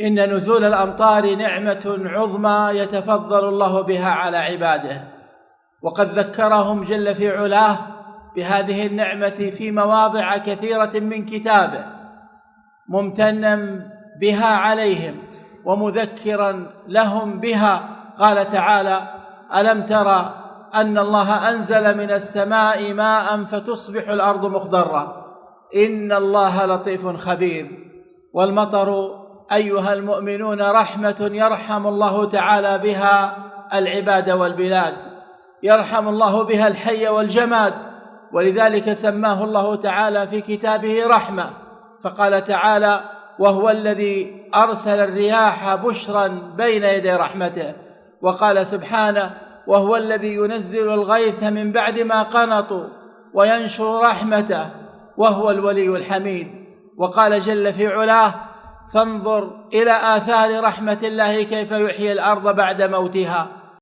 إن نزول الأمطار نعمة عظمى يتفضل الله بها على عباده، وقد ذكرهم جل في علاه بهذه النعمة في مواضع كثيرة من كتابه، ممتنا بها عليهم ومذكرا لهم بها. قال تعالى: ألم ترى أن الله أنزل من السماء ماء فتصبح الأرض مخضرة إن الله لطيف خبير. والمطر أيها المؤمنون رحمة يرحم الله تعالى بها العباد والبلاد، يرحم الله بها الحي والجماد، ولذلك سماه الله تعالى في كتابه رحمة، فقال تعالى: وهو الذي أرسل الرياح بشرا بين يدي رحمته. وقال سبحانه: وهو الذي ينزل الغيث من بعد ما قنطوا وينشر رحمته وهو الولي الحميد. وقال جل في علاه: فانظر إلى آثار رحمة الله كيف يحيي الأرض بعد موتها